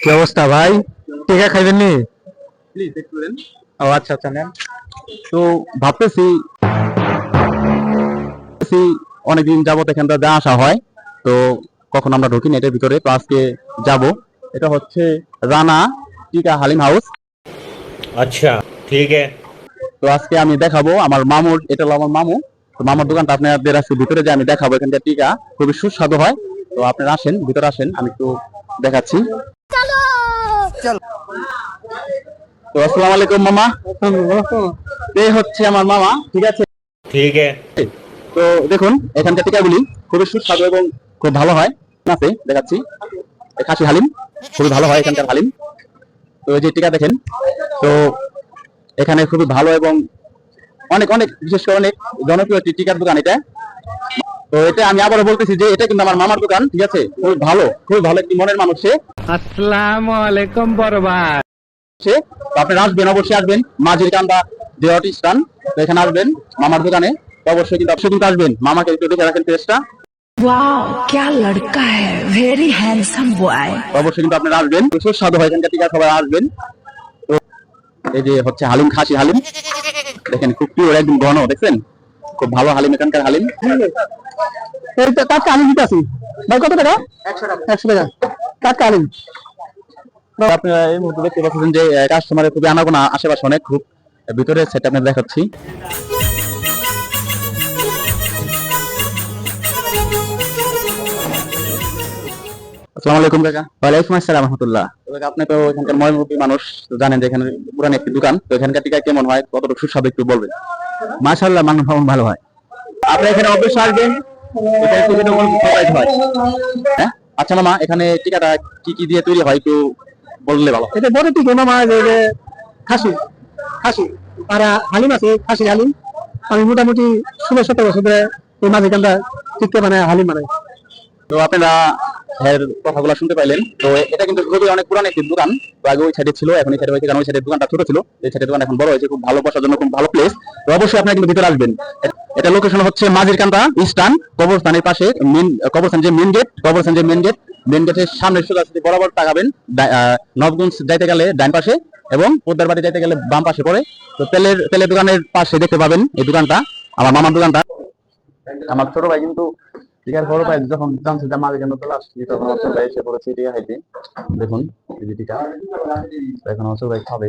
কি অবস্থা ভাই? টিকা খাইবেন নি? প্লিজ একটু দেন। ও আচ্ছা আচ্ছা, নেন। তো ভাবতেছি অনেকদিন যাবত এখানটা যা আসা হয়, তো কখন আমরা ঢুকিনি এটার ভিতরে, তো আজকে যাব। এটা হচ্ছে রানা টিকা হালিম হাউস। अच्छा ठीक है। তো আজকে আমি দেখাবো আমার মামুর, এটা হলো আমার মামু। তো মামার দোকানটা আপনাদের আজকে ভিতরে যে আমি দেখাবো, এখানকার টিকা খুবই সুস্বাদু হয়। তো আপনারা আসেন, ভিতরে আসেন, আমি একটু দেখাচ্ছি। তো আসসালামু আলাইকুম মামা। এই হচ্ছে আমার মামা, ঠিক আছে। ठीक है। তো দেখুন এখানকার টিকাগুলি খুবই সুস্বাদু এবং খুব ভালো হয়। আছে দেখাচ্ছি, এই খাসি হালিম খুবই ভালো হয় এখানকার হালিম। তো এই যে টিকা দেখেন, তো এখানে খুবই ভালো এবং অনেক অনেক বিশেষ করে অনেক জনপ্রিয় একটি টিকার দোকান এটা। তো এটা আমি আবারও বলতেছি যে এটা কিন্তু আমার মামার দোকান, ঠিক আছে। খুবই ভালো একটি মনের মানুষ সে। আসসালামু আলাইকুম বড় ভাই। সে তো আপনারা আসবেন, অবশ্যই আসবেন, মাঝির কান্দা যে স্থান, তো এখানে আসবেন মামার দোকানে। তো অবশ্যই কিন্তু আসবেন, মামাকে একটু দেখে রাখেন টেস্টটা। वाह क्या लड़का है, वेरी हैंडसम बॉय। অবশ্যই কিন্তু আপনারা আসবেন, সুস্বাদু হয় এখানকার টিকা, সবাই আসবেন। তো এই যে হচ্ছে হালিম, খাসি হালিম দেখেন, খুব পিওর একদম ঘন, দেখছেন খুব ভালো হালিম এখানকার হালিম। এই তো টাটকা হালিম দিতে আছি ভাই, কত টাকা? 100 টাকা। 100 টাকা টাটকা হালিম। আপনারা এই মুহূর্তে দেখতে পাচ্ছেন যে কাস্টমারের খুবই আনাগোনা, আশেপাশে অনেক, খুব ভিতরে সেট আপনাদের দেখাচ্ছি। আসসালামু আলাইকুম কাকা। ওয়ালাইকুম আসসালাম রহমতুল্লাহ। আপনি তো এখানকার ময়মুরব্বী মানুষ, তো জানেন যে এখানে পুরান একটি দোকান, তো এখানকার টিকা কেমন হয়, কতটুকু সুস্বাদু একটু বলবেন। মাশাআল্লাহ, মান ভালো হয়। আপনি এখানে অবশ্যই আসবেন, এটা একটু প্রোভাইড হয়। হ্যাঁ আচ্ছা মামা, এখানে টিকাটা কি কি দিয়ে তৈরি হয় একটু বললে ভালো। এটা বড় টিকা মামা, যে খাসি খাসি আর হালিম আছে, খাসি হালিম। আমি মোটামুটি 16-17 বছর ধরে এই মাঝে কান্দা টিকা মানে হালিম বানাই। তো আপনারা এর কথাগুলো শুনতে পাইলেন। তো এটা কিন্তু খুবই অনেক পুরান একটি দোকান। তো আগে ওই সাইডে ছিল, এখন এই সাইডে হয়েছে, কারণ ওই সাইডের দোকানটা ছোট ছিল, এই সাইডের দোকান এখন বড় হয়েছে, খুব ভালো, বসার জন্য খুব ভালো প্লেস। তো অবশ্যই আপনারা কিন্তু ভিতরে আসবেন। এটা লোকেশন হচ্ছে মাঝির কান্দা স্টান, কবরস্থানের পাশে, মেন কবরস্থান যে মেন গেট, কবরস্থান যে মেন গেটের সামনে সোজা বরাবর তাকাবেন, নবগঞ্জ যাইতে গেলে ডান পাশে এবং পোদ্দার বাড়ি যাইতে গেলে বাম পাশে পড়ে। তো তেলের দোকানের পাশে দেখতে পাবেন এই দোকানটা, আমার মামার দোকানটা। আমার ছোট ভাই কিন্তু টিকার বড় ভাই যখন জানছে যে মাঝে কেন চলে আসছি, তখন আমার ছোট ভাই এসে পড়েছে টিকা খাইতে। দেখুন এই যে টিকা, এখন আমার ছোট ভাই খাবে।